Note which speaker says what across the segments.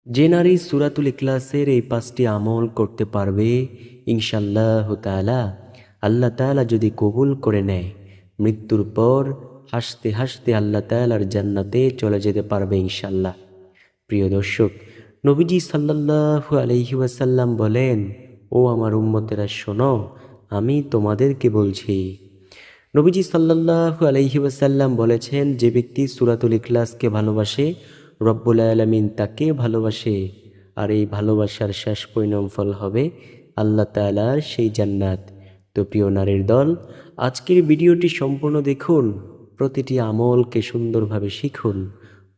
Speaker 1: যে নারী সূরাতুল ইখলাসের এই ৫টি আমল করতে পারবে ইনশাআল্লাহু তাআলা, আল্লাহ তাআলা যদি কবুল করে নেয়, মৃত্যুর পর হাসতে হাসতে আল্লাহ তাআলার জান্নাতে চলে যেতে পারবে ইনশাআল্লাহ। প্রিয় দর্শক, নবীজি সাল্লাল্লাহু আলাইহি ওয়াসাল্লাম বলেন, ও আমার উম্মতেরা শোনো, আমি তোমাদেরকে বলছি। নবীজি সাল্লাল্লাহু আলাইহি ওয়াসাল্লাম বলেছেন, যে ব্যক্তি সূরাতুল ইখলাসকে ভালোবাসে, রব্বুল আলামিন তাকে ভালোবাসে, আর এই ভালোবাসার শেষ পরিণামফল হবে আল্লাহ তাআলার সেই জান্নাত। তো প্রিয় নারীর দল, আজকের ভিডিওটি সম্পূর্ণ দেখুন, প্রতিটি আমলকে সুন্দরভাবে শিখুন,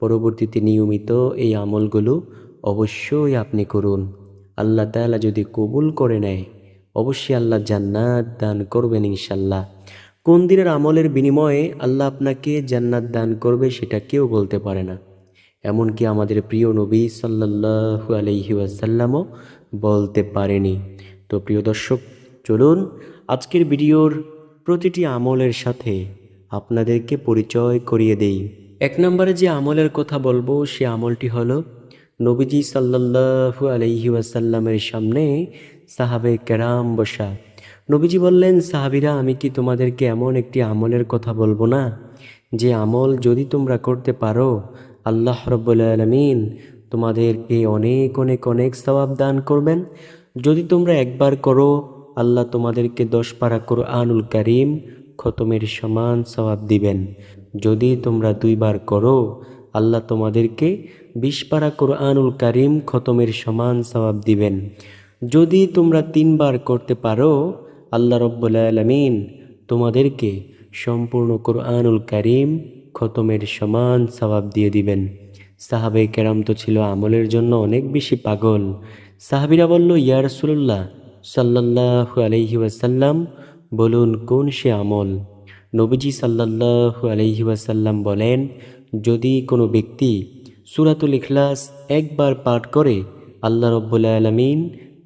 Speaker 1: পরবর্তীতে নিয়মিত এই আমলগুলো অবশ্যই আপনি করুন। আল্লাহ তাআলা যদি কবুল করে নেয়, অবশ্যই আল্লাহ জান্নাত দান করবেন ইনশাল্লাহ। কোন দিনের আমলের বিনিময়ে আল্লাহ আপনাকে জান্নাত দান করবে সেটা কেউ বলতে পারে না, এমনকি আমাদের প্রিয় নবী সাল্লাল্লাহু আলাইহি ওয়াসাল্লামও বলতে পারেনি। তো প্রিয় দর্শক, চলুন আজকের ভিডিওর প্রতিটি আমলের সাথে আপনাদেরকে পরিচয় করিয়ে দেই। ১ নম্বরে যে আমলের কথা বলবো সে আমলটি হলো, নবীজি সাল্লাল্লাহু আলাইহি ওয়াসাল্লামের সামনে সাহাবে কেরাম বসা। নবীজি বললেন, সাহাবীরা, আমি কি তোমাদেরকে এমন একটি আমলের কথা বলবো না, যে আমল যদি তোমরা করতে পারো, আল্লাহ রাব্বুল আলামিন তোমাদেরকে অনেক অনেক অনেক সওয়াব দান করবেন। যদি তোমরা একবার করো, আল্লাহ তোমাদেরকে 10 পারা কুরআনুল কারীম খতমের সমান সওয়াব দিবেন। যদি তোমরা 2 বার করো, আল্লাহ তোমাদেরকে 20 পারা কুরআনুল কারীম খতমের সমান সওয়াব দিবেন। যদি তোমরা 3 বার করতে পারো, আল্লাহ রাব্বুল আলামিন তোমাদেরকে সম্পূর্ণ কুরআনুল কারীম খতমের সমান সওয়াব দিয়ে দিবেন। সাহাবে কেরাম তো ছিল আমলের জন্য অনেক বেশি পাগল। সাহাবীরা বলল, ইয়া রাসূলুল্লাহ সাল্লাল্লাহু আলাইহি ওয়াসাল্লাম, বলুন কোন সে আমল? নবীজি সাল্লাল্লাহু আলাইহি ওয়াসাল্লাম বলেন, যদি কোনো ব্যক্তি সূরাতুল ইখলাস একবার পাঠ করে, আল্লাহ রাব্বুল আলামিন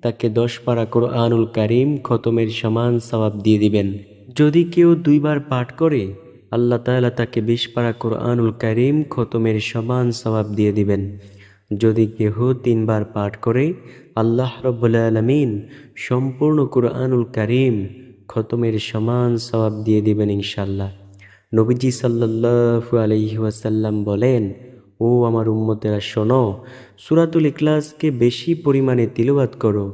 Speaker 1: তাকে 10 পারা কুরআনুল কারীম খতমের সমান সওয়াব দিয়ে দিবেন। যদি কেউ 2 বার পাঠ করে, আল্লাহ তাআলা তাকে 20 পারা কুরআনুল কারীম খতমের সমান সওয়াব দিয়ে দিবেন। যদি কেহ 3 বার পাঠ করে, আল্লাহ রাব্বুল আলামিন সম্পূর্ণ কুরআনুল কারীম খতমের সমান সওয়াব দিয়ে দিবেন ইনশাআল্লাহ। নবীজি সাল্লাল্লাহু আলাইহি ওয়াসাল্লাম বলেন, ও আমার উম্মতেরা শোনো, সূরাতুল ইখলাসকে বেশি পরিমাণে তিলাওয়াত করো,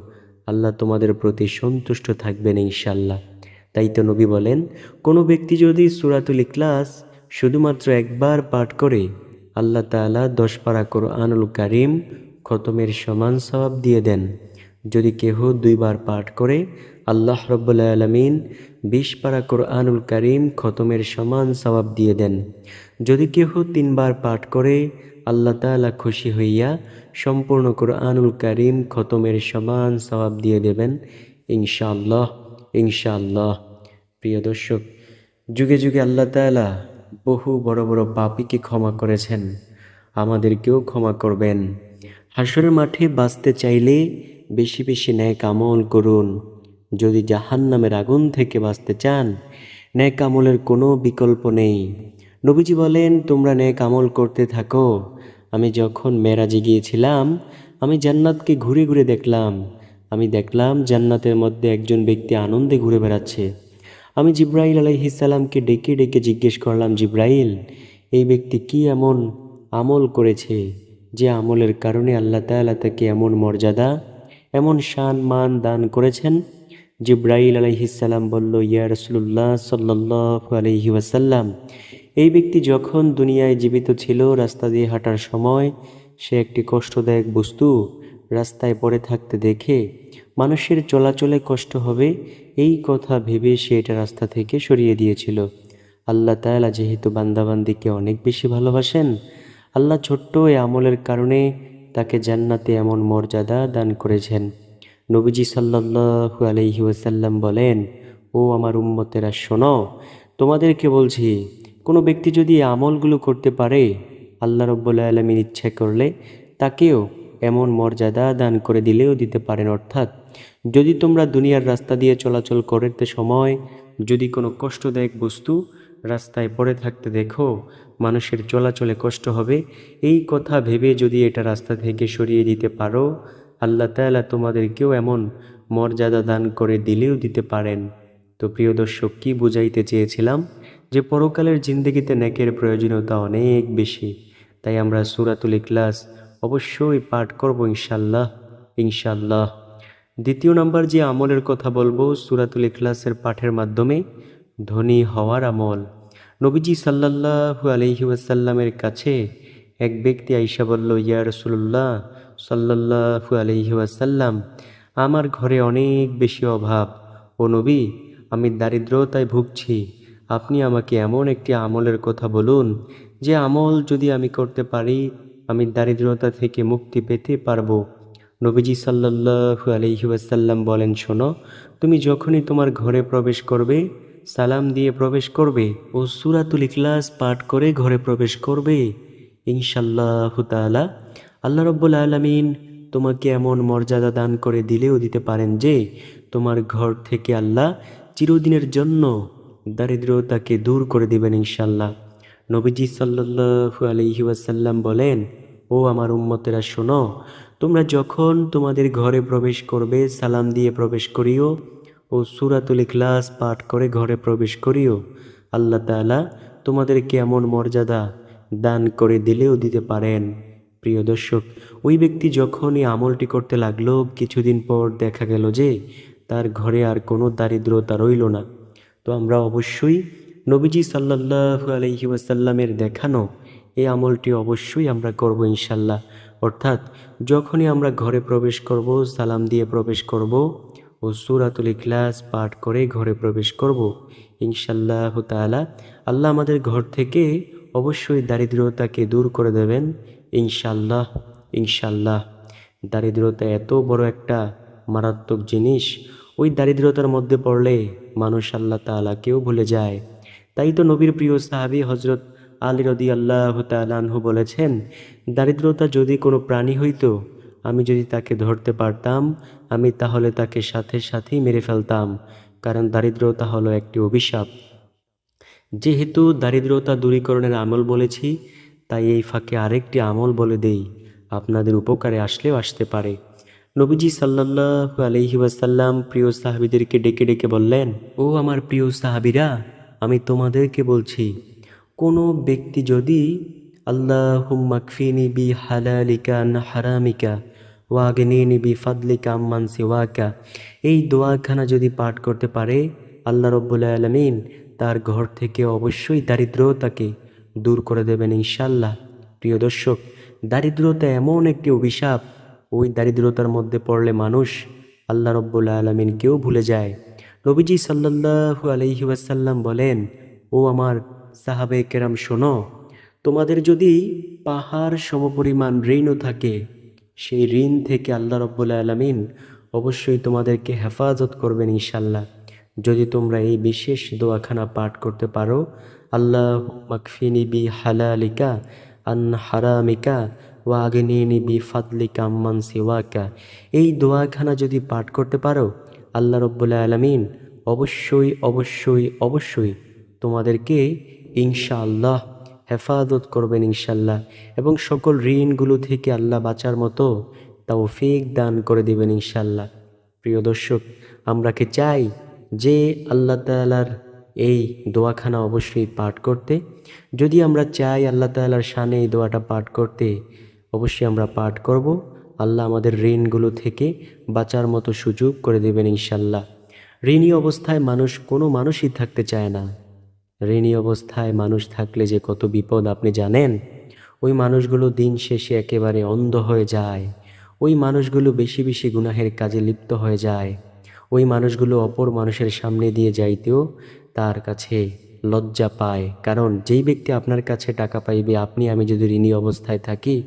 Speaker 1: আল্লাহ তোমাদের প্রতি সন্তুষ্ট থাকবেন ইনশাআল্লাহ। তাই তো নবী বলেন, কোনো ব্যক্তি যদি সূরাতুল ইখলাস শুধুমাত্র একবার পাঠ করে, আল্লাহ তাআলা 10 পারা কুরআনুল কারীম খতমের সমান সওয়াব দিয়ে দেন। যদি কেহ 2 বার পাঠ করে, আল্লাহ রাব্বুল আলামিন 20 পারা কুরআনুল কারীম খতমের সমান সওয়াব দিয়ে দেন। যদি কেহ 3 বার পাঠ করে, আল্লাহ তাআলা খুশি হইয়া সম্পূর্ণ কুরআনুল কারীম খতমের সমান সওয়াব দিয়ে দেবেন ইনশাআল্লাহ, ইনশাআল্লাহ। প্রিয় দর্শক, যুগে যুগে আল্লাহ তাআলা বহু বড় বড় পাপীকে ক্ষমা করেছেন, আমাদেরকেও ক্ষমা করবেন। হাসরের মাঠে বাঁচতে চাইলে বেশি বেশি নেক আমল করুন। যদি জাহান্নামের আগুন থেকে বাঁচতে চান, নেক আমলের কোনো বিকল্প নেই। নবীজি বলেন, তোমরা নেক আমল করতে থাকো। আমি যখন মেরাজে গিয়েছিলাম, আমি জান্নাতকে ঘুরে ঘুরে দেখলাম। আমি দেখলাম জান্নাতের মধ্যে একজন ব্যক্তি আনন্দে ঘুরে বেড়াচ্ছে। আমি জিব্রাইল আলাইহিস সালামকে ডেকে ডেকে জিজ্ঞেস করলাম, জিব্রাইল, এই ব্যক্তি কি এমন আমল করেছে, যে আমলের কারণে আল্লাহ তাআলা তাকে এমন মর্যাদা, এমন শান মান দান করেছেন? জিব্রাইল আলাইহিস সালাম বলল, ইয়া রাসূলুল্লাহ সাল্লাল্লাহু আলাইহি ওয়াসাল্লাম, এই ব্যক্তি যখন দুনিয়ায় জীবিত ছিল, রাস্তা দিয়ে হাঁটার সময় সে একটি কষ্টদায়ক বস্তু রাস্তায় পড়ে থাকতে দেখে মানুষের চলাচলে কষ্ট হবে, এই কথা ভেবে সে এটা রাস্তা থেকে সরিয়ে দিয়েছিল। আল্লাহ তাআলা যেহেতু বান্দাবান্দিকে অনেক বেশি ভালোবাসেন, আল্লাহ ছোট্ট এই আমলের কারণে তাকে জান্নাতে এমন মর্যাদা দান করেছেন। নবীজি সাল্লাল্লাহু আলাইহি ওয়াসাল্লাম বলেন, ও আমার উম্মতেরা শোনো, তোমাদেরকে বলছি, কোনো ব্যক্তি যদি এই আমলগুলো করতে পারে, আল্লাহ রাব্বুল আলামিন ইচ্ছা করলে তাকেও এমন মর্যাদা দান করে দিলেও দিতে পারেন। অর্থাৎ, যদি তোমরা দুনিয়ার রাস্তা দিয়ে চলাচল করতে সময় যদি কোনো কষ্টদায়ক বস্তু রাস্তায় পড়ে থাকতে দেখো, মানুষের চলাচলে কষ্ট হবে, এই কথা ভেবে যদি এটা রাস্তা থেকে সরিয়ে দিতে পারো, আল্লাহ তাআলা তোমাদেরকেও এমন মর্যাদা দান করে দিলেও দিতে পারেন। তো প্রিয় দর্শক, কি বুঝাইতে চেয়েছিলাম, যে পরকালের জিন্দেগিতে নেকের প্রয়োজনীয়তা অনেক বেশি। তাই আমরা সূরাতুল ইখলাস অবশ্যই পাঠ করব ইনশাল্লাহ, ইনশাল্লাহ। দ্বিতীয় নাম্বার যে আমলের কথা বলবো সূরাতুল ইখলাসের পাঠের মাধ্যমে, ধনী হওয়ার আমল। নবীজি সাল্লাল্লাহু আলাইহি ওয়াসাল্লামের কাছে এক ব্যক্তি আইসা বলল, ইয়া রাসূলুল্লাহ সাল্লাল্লাহু আলাইহি ওয়াসাল্লাম, আমার ঘরে অনেক বেশি অভাব। ও নবী, আমি দারিদ্রতায় ভুগছি। আপনি আমাকে এমন একটি আমলের কথা বলুন, যে আমল যদি আমি করতে পারি, আমি দারিদ্রতা থেকে মুক্তি পেতে পারবো। নবীজি সাল্লাল্লাহু আলাইহি ওয়াসাল্লাম বলেন, শোনো, তুমি যখনই তোমার ঘরে প্রবেশ করবে, সালাম দিয়ে প্রবেশ করবে ও সূরাতুল ইখলাস পাঠ করে ঘরে প্রবেশ করবে, ইনশাআল্লাহু তাআলা আল্লাহ রাব্বুল আলামিন তোমাকে এমন মর্যাদা দান করে দিলেও দিতে পারেন যে তোমার ঘর থেকে আল্লাহ চিরদিনের জন্য দারিদ্রতাকে দূর করে দিবেন ইনশাআল্লাহ। নবীজি সাল্লাল্লাহু আলাইহি ওয়াসাল্লাম বলেন, ও আমার উম্মতেরা শোনো, তোমরা যখন তোমাদের ঘরে প্রবেশ করবে, সালাম দিয়ে প্রবেশ করিও ও সূরাতুল ইখলাস পাঠ করে ঘরে প্রবেশ করিও, আল্লাহ তাআলা তোমাদেরকে এমন মর্যাদা দান করে দিলেও দিতে পারেন। প্রিয় দর্শক, ওই ব্যক্তি যখন এই আমলটি করতে লাগলো, কিছুদিন পর দেখা গেল যে তার ঘরে আর কোনো দারিদ্রতা রইল না। তো আমরা অবশ্যই নবীজি সাল্লাল্লাহু আলাইহি ওয়াসাল্লামের দেখানো এই আমলটি অবশ্যই আমরা করব ইনশাল্লাহ। অর্থাৎ যখনই আমরা ঘরে প্রবেশ করব, সালাম দিয়ে প্রবেশ করব ও সূরাতুল ইখলাস পাঠ করে ঘরে প্রবেশ করব, ইনশাআল্লাহ তাআলা আল্লাহ আমাদের ঘর থেকে অবশ্যই দারিদ্রতাকে দূর করে দেবেন ইনশাআল্লাহ, ইনশাআল্লাহ। দারিদ্রতা এত বড় একটা মারাত্মক জিনিস, ওই দারিদ্রতার মধ্যে পড়লে মানুষ আল্লাহ তাআলাকেও ভুলে যায়। তাই তো নবীর প্রিয় সাহাবী হযরত আলী রাদিয়াল্লাহু তাআলা আনহু বলেছেন, দারিদ্রতা যদি কোনো প্রাণী হইতো, আমি যদি তাকে ধরতে পারতাম, আমি তাহলে তাকে সাথে সাথেই মেরে ফেলতাম, কারণ দারিদ্রতা হলো একটি অভিশাপ। যেহেতু দারিদ্রতা দূরীকরণের আমল বলেছি, তাই এই ফাঁকে আরেকটি আমল বলে দেই, আপনাদের উপকারে আসলেও আসতে পারে। নবীজি সাল্লাল্লাহু আলাইহি ওয়াসাল্লাম প্রিয় সাহাবীদেরকে ডেকে ডেকে বললেন, ও আমার প্রিয় সাহাবীরা, আমি তোমাদেরকে বলছি, কোনো ব্যক্তি যদি আল্লাহুম্মা কফিনি বি হালালিকা আন হারামিকা ওয়াগনিনি বি ফাদলিকা আম্মান সিওয়াকা, এই দোয়াখানা যদি পাঠ করতে পারে, আল্লাহ রাব্বুল আলামিন তার ঘর থেকে অবশ্যই দারিদ্রতাকে দূর করে দেবেন ইনশাআল্লাহ। প্রিয় দর্শক, দারিদ্রতা এমন একটি অভিশাপ, ওই দারিদ্রতার মধ্যে পড়লে মানুষ আল্লাহ রাব্বুল আলামিনকেও ভুলে যায়। নবীজি সাল্লাল্লাহু আলাইহি ওয়াসাল্লাম বলেন, ও আমার সাহাবে কেরাম শোনো, তোমাদের যদি পাহাড় সমপরিমাণ ঋণও থাকে, সেই ঋণ থেকে আল্লাহ রাব্বুল আলামিন অবশ্যই তোমাদেরকে হেফাজত করবেন ইনশাআল্লাহ, যদি তোমরা এই বিশেষ দোয়াখানা পাঠ করতে পারো, আল্লাহুম্মা কফিনি বি হালালিকা আন হারামিকা ওয়া আগনিনি বি ফাদলিকা আম্মান সিওয়াকা। এই দোয়াখানা যদি পাঠ করতে পারো, আল্লাহ রাব্বুল আলামিন অবশ্যই অবশ্যই অবশ্যই তোমাদেরকে ইনশাআল্লাহ হেফাজত করবেন ইনশাআল্লাহ, এবং সকল ঋণগুলো থেকে আল্লাহ বাঁচার মতো তৌফিক দান করে দিবেন ইনশাআল্লাহ। প্রিয় দর্শক, আমরা কি চাই যে আল্লাহ তাআলার এই দোয়াখানা অবশ্যই পাঠ করতে? যদি আমরা চাই আল্লাহ তাআলার শানে এই দোয়াটা পাঠ করতে, অবশ্যই আমরা পাঠ করব। আল্লাহ আমাদের ঋণগুলো থেকে বাঁচার মতো সুযোগ করে দেবেন ইনশাআল্লাহ। ঋণী অবস্থায় কোনো মানুষই থাকতে চায় না। ঋণী অবস্থায় মানুষ থাকলে যে কত বিপদ আপনি জানেন? ওই মানুষগুলো দিন শেষে একেবারে অন্ধ হয়ে যায়। ওই মানুষগুলো বেশি বেশি গুনাহের কাজে লিপ্ত হয়ে যায়। ওই মানুষগুলো অপর মানুষের সামনে দিয়ে যাইতেও তার কাছে লজ্জা পায়, কারণ যেই ব্যক্তি আপনার কাছে টাকা পাইবে, আপনি আমি যদি ঋণী অবস্থায় থাকি,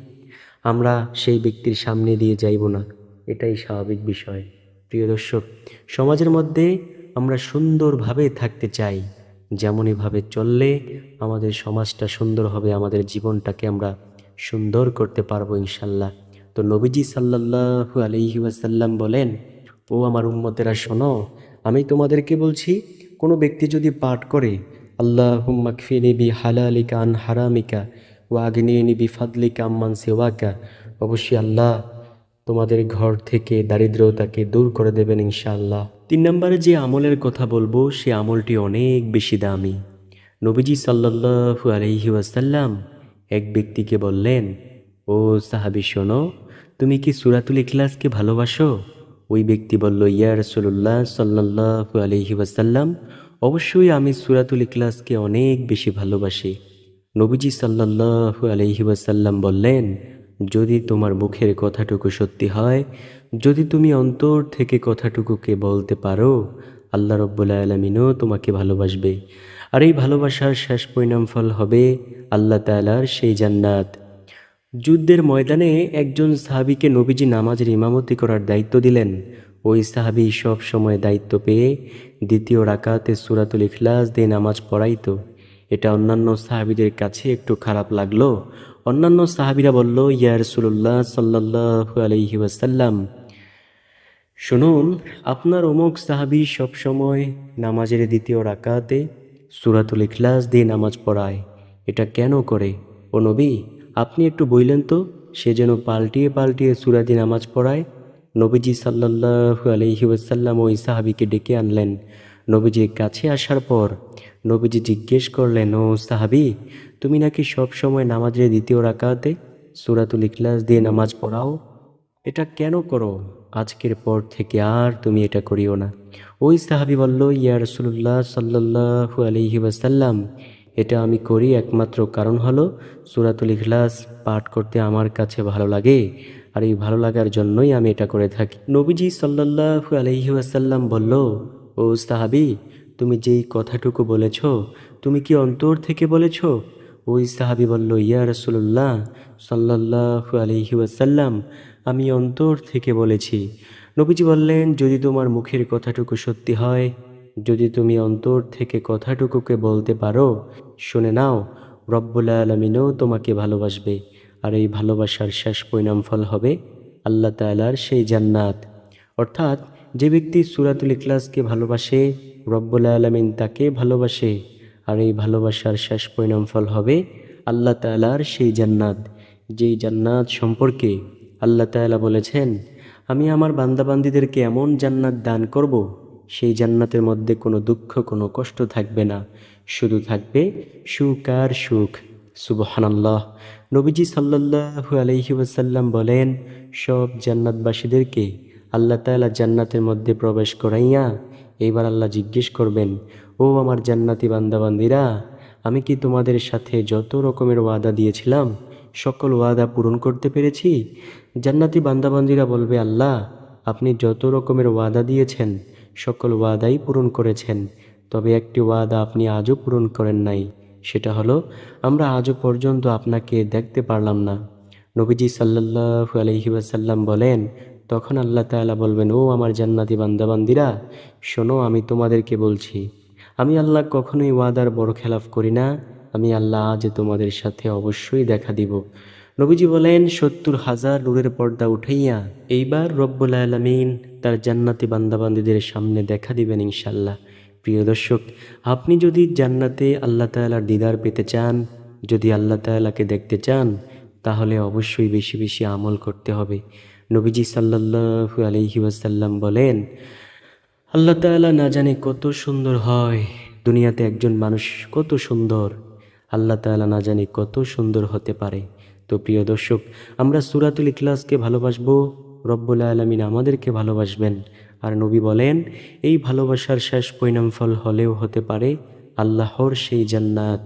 Speaker 1: আমরা সেই ব্যক্তির সামনে দিয়ে যাইব না, এটাই স্বাভাবিক বিষয়। প্রিয় দর্শক, সমাজের মধ্যে আমরা সুন্দরভাবে থাকতে চাই, যেমনইভাবে চললে আমাদের সমাজটা সুন্দর হবে, আমাদের জীবনটাকে আমরা সুন্দর করতে পারবো ইনশাল্লাহ। তো নবীজি সাল্লাল্লাহু আলাইহি ওয়াসাল্লাম বলেন, ও আমার উম্মতেরা শোনো, আমি তোমাদেরকে বলছি, কোনো ব্যক্তি যদি পাঠ করে আল্লাহুম্মা কফিনি বিহালালিকা আন হারামিকা ওয়া আগনিনি বিফাদলিকা আম্মান সিওয়াকা। অবশ্যই আল্লাহ তোমাদের ঘর থেকে দারিদ্রতাকে দূর করে দেবেন ইনশাআল্লাহ। 3 নম্বরে যে আমলের কথা বলবো সে আমলটি অনেক বেশি দামি। নবীজি সাল্লাল্লাহু আলাইহি ওয়াসাল্লাম এক ব্যক্তিকে বললেন, ও সাহাবী শোনো, তুমি কি সূরাতুল ইখলাসকে ভালোবাসো? ওই ব্যক্তি বলল, ইয়া রাসূলুল্লাহ সাল্লাল্লাহু আলাইহি ওয়াসাল্লাম, অবশ্যই আমি সূরাতুল ইখলাসকে অনেক বেশি ভালোবাসি। নবীজি সাল্লাল্লাহু আলাইহি ওয়াসাল্লাম বললেন, যদি তোমার মুখের কথাটুকু সত্যি হয়, যদি তুমি অন্তর থেকে কথাটুকুকে বলতে পারো, আল্লাহ রব্বুল আলামিনও তোমাকে ভালোবাসবে। আর এই ভালোবাসার শেষ পরিণাম ফল হবে আল্লাহ তাআলার সেই জান্নাত। যুদ্ধের ময়দানে একজন সাহাবীকে নবীজি নামাজের ইমামতি করার দায়িত্ব দিলেন। ওই সাহাবী সব সময় দায়িত্ব পেয়ে দ্বিতীয় রাকাতে সূরাতুল ইখলাস দিয়ে নামাজ পড়াইতো। এটা অন্যান্য সাহাবীদের কাছে একটু খারাপ লাগলো। অন্যান্য সাহাবীরা বলল, ইয়া রাসূলুল্লাহ সাল্লাল্লাহু আলাইহি ওয়াসাল্লাম, শুনুন, আপনার অমুক সাহাবী সবসময় নামাজের দ্বিতীয় রাকাতে সূরাতুল ইখলাস দিয়ে নামাজ পড়ায়, এটা কেন করে? ও নবী, আপনি একটু বললেন তো, সে যেন পাল্টিয়ে পাল্টিয়ে সূরা দিয়ে নামাজ পড়ায়। নবীজি সাল্লাল্লাহু আলাইহি ওয়াসাল্লাম ওই সাহাবীকে ডেকে আনলেন। নবীজির কাছে আসার পর নবীজি জিজ্ঞেস করলেন, ও সাহাবী, তুমি নাকি সব সময় নামাজের দ্বিতীয় রাকাতে সূরাতুল ইখলাস দিয়ে নামাজ পড়াও, এটা কেন করো? আজকের পর থেকে আর তুমি এটা করিও না। ওই সাহাবী বলল, ইয়া রাসূলুল্লাহ সাল্লাল্লাহু আলাইহি ওয়াসাল্লাম, এটা আমি করি একমাত্র কারণ হলো সূরাতুল ইখলাস পাঠ করতে আমার কাছে ভালো লাগে, আর এই ভালো লাগার জন্যই আমি এটা করে থাকি। নবীজি সাল্লাল্লাহু আলাইহি ওয়াসাল্লাম বলল, ও সাহাবী, তুমি যেই কথাটুকু বলেছ, তুমি কি অন্তর থেকে বলেছ? ওই সাহাবী বলল, ইয়া রাসূলুল্লাহ সাল্লাল্লাহু আলাইহি ওয়াসাল্লাম, আমি অন্তর থেকে বলেছি। নবীজি বললেন, যদি তোমার মুখের কথাটুকু সত্যি হয়, যদি তুমি অন্তর থেকে কথাটুকুকে বলতে পারো, শুনে নাও, রব্বুল আলামিনও তোমাকে ভালোবাসবে। আর এই ভালোবাসার শেষ পরিণাম ফল হবে আল্লাহ তাআলার সেই জান্নাত। অর্থাৎ যে ব্যক্তি সূরাতুল ইখলাসকে ভালোবাসে, রব্বুল আলামিন তাকে ভালোবাসে। আর এই ভালোবাসার শেষ পরিণাম ফল হবে আল্লাহ তাআলার সেই জান্নাত, যেই জান্নাত সম্পর্কে আল্লাহ তাআলা বলেছেন, আমি আমার বান্দাবান্দীদেরকে এমন জান্নাত দান করব, সেই জান্নাতের মধ্যে কোনো দুঃখ কোনো কষ্ট থাকবে না, শুধু থাকবে সুখ আর সুখ। সুবহানাল্লাহ। নবীজি সাল্লাল্লাহু আলাইহি ওয়াসাল্লাম বলেন, সব জান্নাতবাসীদেরকে আল্লাহ তাআলা জান্নাতের মধ্যে প্রবেশ করাইয়া এইবার আল্লাহ জিজ্ঞেস করবেন, ও আমার জান্নাতি বান্দাবান্দীরা, আমি কি তোমাদের সাথে যত রকমের ওয়াদা দিয়েছিলাম সকল ওয়াদা পূরণ করতে পেরেছি? জান্নাতি বান্দাবান্দীরা বলবে, আল্লাহ, আপনি যত রকমের ওয়াদা দিয়েছেন সকল ওয়াদাই পূরণ করেছেন, তবে একটি ওয়াদা আপনি আজও পূরণ করেন নাই, সেটা হলো আমরা আজও পর্যন্ত আপনাকে দেখতে পারলাম না। নবীজি সাল্লাল্লাহু আলাইহি ওয়াসাল্লাম বলেন, তখন আল্লাহ তাআলা বলবেন, ও আমার জান্নাতি বান্দাবান্দীরা, শোনো, আমি তোমাদেরকে বলছি, আমি আল্লাহ কখনোই ওয়াদার বরখেলাফ করি না। আমি আল্লাহ আজ তোমাদের সাথে অবশ্যই দেখা দিব। নবীজি বলেন, ৭০,০০০ নূরের পর্দা উঠাইয়া এইবার রব্বুল আলামিন তার জান্নাতি বান্দাবান্দীদের সামনে দেখা দিবেন ইনশাল্লাহ। প্রিয় দর্শক, আপনি যদি জান্নাতে আল্লাহ তাআলার দিদার পেতে চান, যদি আল্লাহ তাআলাকে দেখতে চান, তাহলে অবশ্যই বেশি বেশি আমল করতে হবে। নবীজি সাল্লাল্লাহু আলাইহি ওয়াসাল্লাম বলেন, আল্লাহ তাআলা না জানে কত সুন্দর হয়, দুনিয়াতে একজন মানুষ কত সুন্দর, আল্লাহ তাআলা না জানে কত সুন্দর হতে পারে। তো প্রিয় দর্শক, আমরা সূরাতুল ইখলাসকে ভালোবাসবো, রব্বুল আলামিন আমাদেরকে ভালোবাসবেন। আর নবী বলেন, এই ভালোবাসার শেষ পরিণাম ফল হলেও হতে পারে আল্লাহর সেই জান্নাত।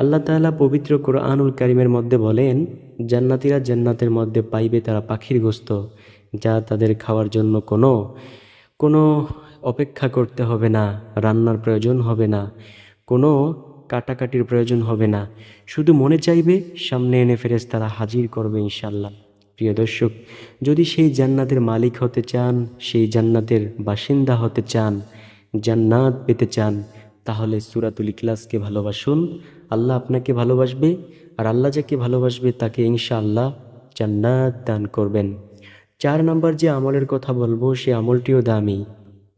Speaker 1: আল্লাহ তাআলা পবিত্র কোরআনুল কারীমের মধ্যে বলেন, জান্নাতীরা জান্নাতের মধ্যে পাইবে তারা পাখির গোশত, যা তাদের খাওয়ার জন্য কোনো কোনো অপেক্ষা করতে হবে না, রান্নার প্রয়োজন হবে না, কোনো কাটাকাটির প্রয়োজন হবে না, শুধু মনে চাইবে সামনে এনে ফেরেশতারা হাজির করবে ইনশাল্লাহ। প্রিয় দর্শক, যদি সেই জান্নাতের মালিক হতে চান, সেই জান্নাতের বাসিন্দা হতে চান, জান্নাত পেতে চান, তাহলে সূরাতুল ইখলাসকে ভালোবাসুন, আল্লাহ আপনাকে ভালোবাসবে। আর আল্লাহ যাকে ভালোবাসবে তাকে ইনশাআল্লাহ জান্নাত দান করবেন। 4 নম্বর যে আমলের কথা বলবো সে আমলটিও দামি।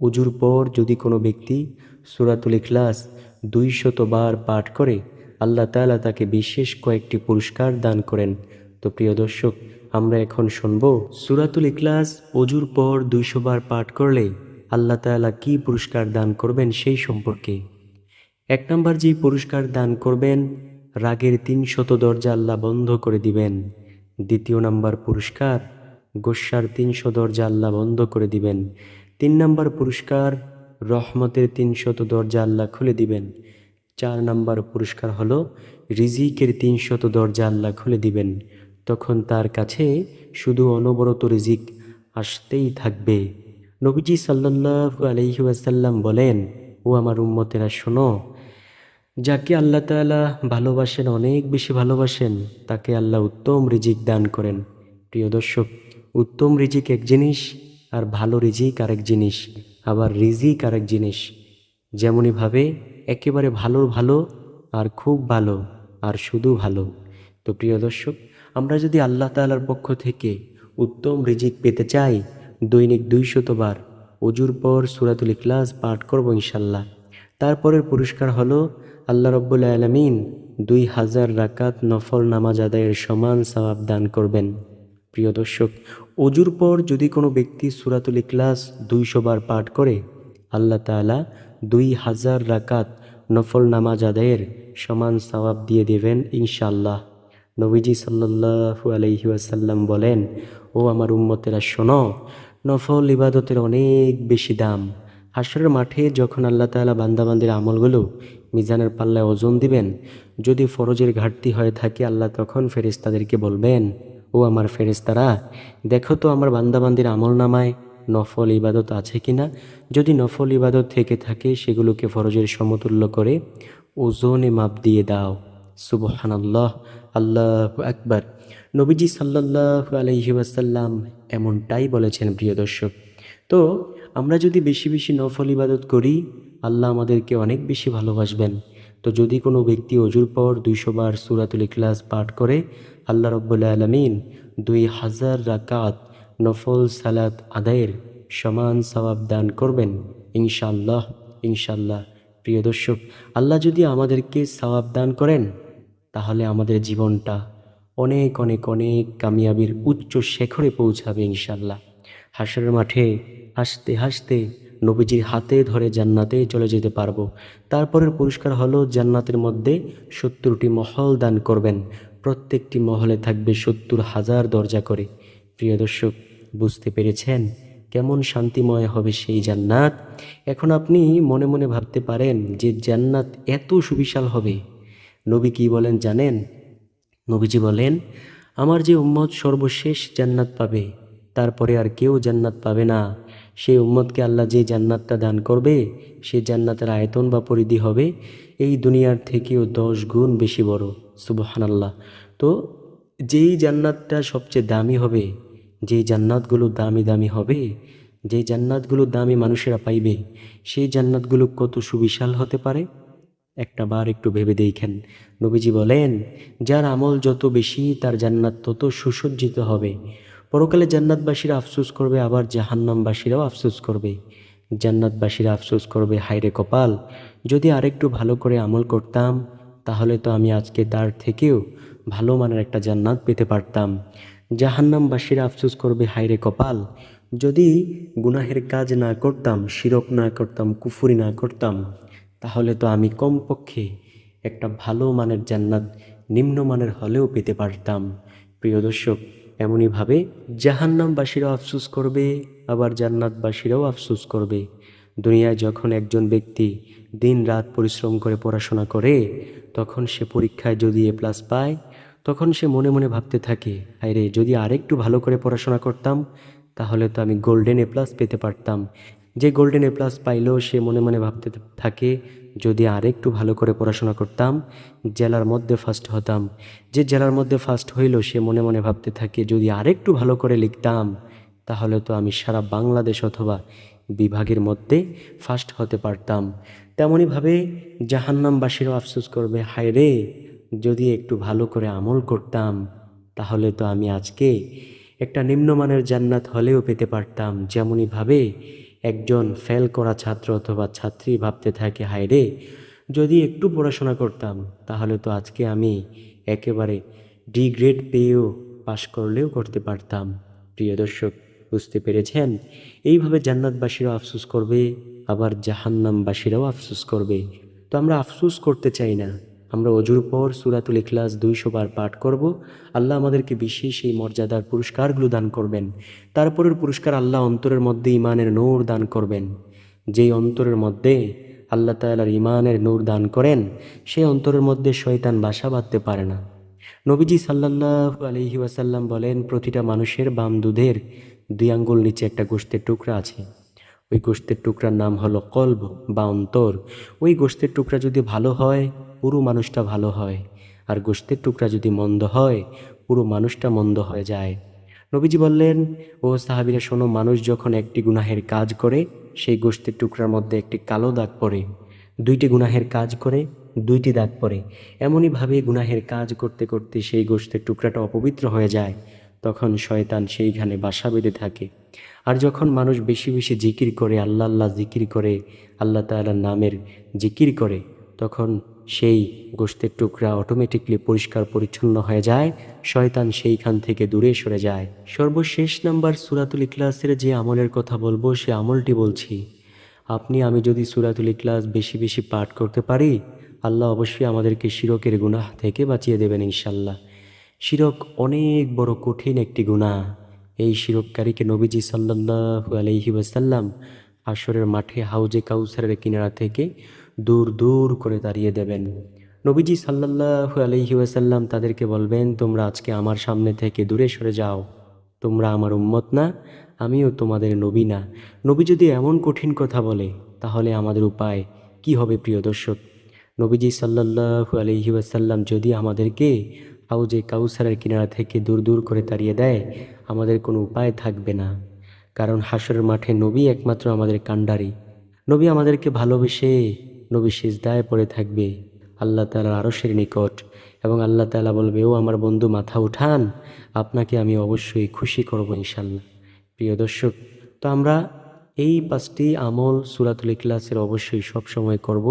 Speaker 1: উজুর পর যদি কোনো ব্যক্তি সূরাতুল ইখলাস 200 বার পাঠ করে আল্লাহ তাআলা তাকে বিশেষ কয়েকটি পুরস্কার দান করেন। তো প্রিয় দর্শক, আমরা এখন শুনব সূরাতুল ইখলাস অজুর পর 200 বার পাঠ করলে আল্লাহ তাআলা কি পুরস্কার দান করবেন সেই সম্পর্কে। 1 নম্বর যেই পুরস্কার দান করবেন, রাগের 300 দরজা আল্লাহ বন্ধ করে দিবেন। 2য় নম্বর পুরস্কার, গোস্বার 300 দরজা আল্লাহ বন্ধ করে দিবেন। 3 নম্বর পুরস্কার, রহমতের 300 দরজা আল্লাহ খুলে দিবেন। 4 নম্বর পুরস্কার হলো রিজিকের 300 দরজা আল্লাহ খুলে দিবেন। তখন তার কাছে শুধু অনবরত রিজিক আসতেই থাকবে। নবীজি সাল্লাল্লাহু আলাইহি ওয়াসাল্লাম বলেন, ও আমার উম্মতেরা শোনো, যাকে আল্লাহ তাআলা ভালোবাসেন, অনেক বেশি ভালোবাসেন, তাকে আল্লাহ উত্তম রিজিক দান করেন। প্রিয় দর্শক, উত্তম রিজিক এক জিনিস, আর ভালো রিজিক আরেক জিনিস, আবার রিজিক আরেক জিনিস। যেমনইভাবে একেবারে ভালোর ভালো, আর খুব ভালো, আর শুধু ভালো। তো প্রিয় দর্শক, আমরা যদি আল্লাহ তাআলার পক্ষ থেকে উত্তম রিজিক পেতে চাই, দৈনিক 200 বার অজুর পর সূরাতুল ইখলাস পাঠ করব ইনশাল্লাহ। তারপরের পুরস্কার হলো আল্লাহ রাব্বুল আলামিন 2000 রাকাত নফল নামাজ আদায়ের সমান সওয়াব দান করবেন। প্রিয় দর্শক, অজুর পর যদি কোনো ব্যক্তি সূরাতুল ইখলাস 200 বার পাঠ করে, আল্লাহ তাআলা 2000 রাকাত নফল নামাজ আদায়ের সমান সওয়াব দিয়ে দেবেন ইনশাআল্লাহ। নবীজি সাল্লাল্লাহু আলাইহি ওয়াসাল্লাম বলেন, ও আমার উম্মতেরা শোনো, নফল ইবাদতের অনেক বেশি দাম। হাশরের মাঠে যখন আল্লাহ তাআলা বান্দাবান্দির আমলগুলো মিজানের পাল্লায় ওজন দিবেন, যদি ফরজের ঘাটতি হয়ে থাকে, আল্লাহ তখন ফেরেশতাদেরকে বলবেন, ও আমার ফেরেশতারা, দেখো তো আমার বান্দাবান্দির আমল নামায় নফল ইবাদত আছে কিনা। যদি নফল ইবাদত থেকে থাকে, সেগুলোকে ফরজের সমতুল্য করে ওজনে মাপ দিয়ে দাও। সুবহানাল্লাহ, আল্লাহু আকবার। নবীজি সাল্লাল্লাহু আলাইহি ওয়াসাল্লাম এমনটাই বলেছেন। প্রিয় দর্শক, তো আমরা যদি বেশি বেশি নফল ইবাদত করি, আল্লাহ আমাদেরকে অনেক বেশি ভালোবাসবেন। তো যদি কোনো ব্যক্তি অজুর পর 200 বার সূরাতুল ইখলাস পাঠ করে, আল্লাহ রাব্বুল আলামিন 2000 রাকাত নফল সালাত আদায়ের সমান সওয়াব দান করবেন ইনশাআল্লাহ, ইনশাআল্লাহ। প্রিয় দর্শক, আল্লাহ যদি আমাদেরকে সওয়াব দান করেন, তাহলে আমাদের জীবনটা অনেক অনেক অনেক কামিয়াবির উচ্চ শিখরে পৌঁছাবে ইনশাআল্লাহ। হাশরের মাঠে হাসতে হাসতে নবীজির হাতে ধরে জান্নাতে চলে যেতে পারবো। তারপরের পুরস্কার হলো জান্নাতের মধ্যে 70টি মহল দান করবেন। প্রত্যেকটি মহলে থাকবে 70,000 দরজা করে। প্রিয় দর্শক, বুঝতে পেরেছেন কেমন শান্তিময় হবে সেই জান্নাত? এখন আপনি মনে মনে ভাবতে পারেন যে জান্নাত এত সুবিশাল হবে। নবী কি বলেন জানেন? নবীজি বলেন, আমার যে উম্মত সর্বশেষ জান্নাত পাবে, তারপরে আর কেউ জান্নাত পাবে না। সেই উম্মতকে আল্লাহ যে জান্নাতটা দান করবে, সেই জান্নাতের আয়তন বা পরিধি হবে এই দুনিয়ার থেকেও 10 গুণ বেশি বড়। সুবহানাল্লাহ। তো যেই জান্নাতটা সবচেয়ে দামি হবে, যেই জান্নাতগুলো দামি দামি হবে, যেই জান্নাতগুলো দামি মানুষেরা পাইবে, সেই জান্নাতগুলো কত সুবিশাল হতে পারে একটা বার একটু ভেবে দেখেন। নবীজি বলেন, যার আমল যত বেশি, তার জান্নাত তত সুসজ্জিত হবে। পরকালে জান্নাতবাসীরা আফসোস করবে, আবার জাহান্নামবাসীরাও আফসোস করবে। জান্নাতবাসীরা আফসোস করবে, হায়রে কপাল, যদি আরেকটু ভালো করে আমল করতাম, তাহলে তো আমি আজকে তার থেকেও ভালো মানের একটা জান্নাত পেতে পারতাম। জাহান্নামবাসীরা আফসোস করবে, হায়রে কপাল, যদি গুনাহের কাজ না করতাম, শিরক না করতাম, কুফরি না করতাম, তাহলে তো আমি কমপক্ষে একটা ভালো মানের জান্নাত নিম্নমানের হলেও পেতে পারতাম। প্রিয় দর্শক, এমনইভাবে জাহান্নামবাসীরাও আফসোস করবে, আবার জান্নাতবাসীরাও আফসোস করবে। দুনিয়ায় যখন একজন ব্যক্তি দিন রাত পরিশ্রম করে পড়াশোনা করে, তখন সে পরীক্ষায় যদি A+ পায়, তখন সে মনে মনে ভাবতে থাকে, আরে যদি আরেকটু ভালো করে পড়াশোনা করতাম, তাহলে তো আমি গোল্ডেন A+ পেতে পারতাম। যে গোল্ডেন A+ পাইলো, সে মনে মনে ভাবতে থাকে, যদি আরেকটু ভালো করে পড়াশোনা করতাম, জেলার মধ্যে ফার্স্ট হতাম। যে জেলার মধ্যে ফার্স্ট হইল, সে মনে মনে ভাবতে থাকে, যদি আরেকটু ভালো করে লিখতাম, তাহলে তো আমি সারা বাংলাদেশ অথবা বিভাগের মধ্যে ফার্স্ট হতে পারতাম। তেমনইভাবে জাহান্নামবাসীরাও আফসোস করবে, হায় রে, যদি একটু ভালো করে আমল করতাম, তাহলে তো আমি আজকে একটা নিম্নমানের জান্নাত হলেও পেতে পারতাম। যেমনইভাবে একজন ফেল করা ছাত্র অথবা ছাত্রী ভাবতে থাকে, হায় রে, যদি একটু পড়াশোনা করতাম তাহলে তো আজকে আমি একেবারে ডি গ্রেড পেয়েও পাশ করলেও করতে পারতাম। প্রিয় দর্শক, বুঝতে পেরেছেন? এইভাবে জান্নাতবাসীরাও আফসোস করবে, আবার জাহান্নামবাসীরাও আফসোস করবে। তো আমরা আফসোস করতে চাই না। আমরা অজুর পর সূরাতুল ইখলাস 200 বার পাঠ করব। আল্লাহ আমাদেরকে বিশেষ এই মর্যাদার পুরস্কারগুলো দান করবেন। তারপরের পুরস্কার, আল্লাহ অন্তরের মধ্যে ঈমানের নূর দান করবেন। যেই অন্তরের মধ্যে আল্লাহ তাআলার ঈমানের নূর দান করেন, সেই অন্তরের মধ্যে শয়তান বাসা বাঁধতে পারে না। নবীজি সাল্লাল্লাহু আলাইহি ওয়াসাল্লাম বলেন, প্রতিটা মানুষের বাম দুধের 2 আঙ্গুল নিচে একটা গোশতের টুকরা আছে। ওই গোশতের টুকরার নাম হলো কলব বা অন্তর। ওই গোশতের টুকরা যদি ভালো হয়, পুরো মানুষটা ভালো হয়। আর গোশতের টুকরা যদি মন্দ হয়, পুরো মানুষটা মন্দ হয়ে যায়। নবীজি বললেন, ও সাহাবীরা শোনো, মানুষ যখন একটি গুনাহের কাজ করে, সেই গোশতের টুকরার মধ্যে একটি কালো দাগ পড়ে। 2টি গুনাহের কাজ করে, 2টি দাগ পড়ে। এমনইভাবে গুনাহের কাজ করতে করতে সেই গোশতের টুকরাটা অপবিত্র হয়ে যায়। তখন শয়তান সেইখানে বাসা বেঁধে থাকে। আর যখন মানুষ বেশি বেশি জিকির করে, আল্লাহ আল্লাহ জিকির করে, আল্লাহ তাআলার নামের জিকির করে, তখন সেই গোশতের টুকরা অটোমেটিকলি পরিষ্কার পরিচ্ছন্ন হয়ে যায়। শয়তান সেইখান থেকে দূরে সরে যায়। সর্বশেষ নাম্বার সূরাতুল ইখলাসের যে আমলের কথা বলবো, সে আমলটি বলছি। আমি যদি সূরাতুল ইখলাস বেশি বেশি পাঠ করতে পারি, আল্লাহ অবশ্যই আমাদেরকে শিরকের গুনাহ থেকে বাঁচিয়ে দেবেন ইনশাল্লাহ। শিরক অনেক বড় কঠিন একটি গুনাহ। এই শিরককারীকে নবীজি সাল্লাল্লাহু আলাইহি ওয়াসাল্লাম হাশরের মাঠে হাউজে কাউসারের কিনারা থেকে দূর দূর করে তাড়িয়ে দেবেন। নবীজি সাল্লাল্লাহু আলাইহি ওয়াসাল্লাম তাদেরকে বলবেন, তোমরা আজকে আমার সামনে থেকে দূরে সরে যাও। তোমরা আমার উম্মত না, আমিও তোমাদের নবী না। নবী যদি এমন কঠিন কথা বলে, তাহলে আমাদের উপায় কি হবে প্রিয় দর্শক? নবীজি সাল্লাল্লাহু আলাইহি ওয়াসাল্লাম যদি আমাদেরকে হাউজে কাউসারের কিনারা থেকে দূর দূর করে তাড়িয়ে দেয়, আমাদের কোনো উপায় থাকবে না। কারণ হাশরের মাঠে নবী একমাত্র আমাদের কাণ্ডারি। নবী আমাদেরকে ভালোবেসে নবী সিজদায় পড়ে থাকবে আল্লাহ তাআলার আরশের নিকট, এবং আল্লাহ তাআলা বলবে, ও আমার বন্ধু মাথা উঠান, আপনাকে আমি অবশ্যই খুশি করব ইনশাল্লাহ। প্রিয় দর্শক, তো আমরা এই 5টি আমল সূরাতুল ইখলাসের অবশ্যই সব সময় করব,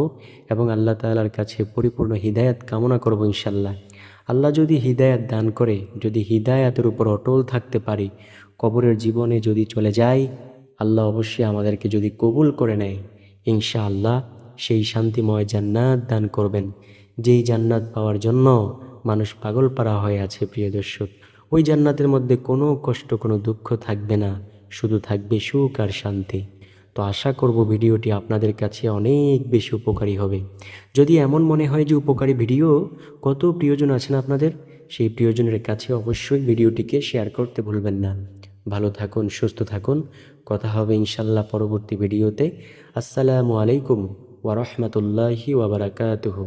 Speaker 1: এবং আল্লাহ তাআলার কাছে পরিপূর্ণ হিদায়াত কামনা করব ইনশাল্লাহ। আল্লাহ যদি হিদায়াত দান করে, যদি হিদায়াতের উপর অটল থাকতে পারি, কবরের জীবনে যদি চলে যাই, আল্লাহ অবশ্যই আমাদেরকে যদি কবুল করে নেয়, ইনশাআল্লাহ সেই শান্তিময় জান্নাত দান করবেন, যেই জান্নাত পাওয়ার জন্য মানুষ পাগল পারা হয়ে আছে। প্রিয় দর্শক, ওই জান্নাতের মধ্যে কোনো কষ্ট, কোনো দুঃখ থাকবে না, শুধু থাকবে সুখ আর শান্তি। তো আশা করব ভিডিওটি আপনাদের কাছে অনেক বেশি উপকারী হবে। যদি এমন মনে হয় যে উপকারী ভিডিও কত প্রিয়জন আছেন আপনাদের, সেই প্রিয়জনের কাছে অবশ্যই ভিডিওটিকে শেয়ার করতে ভুলবেন না। ভালো থাকুন, সুস্থ থাকুন। কথা হবে ইনশাল্লাহ পরবর্তী ভিডিওতে। আসসালামু আলাইকুম ওয়া রাহমাতুল্লাহি ওয়া বারাকাতুহু।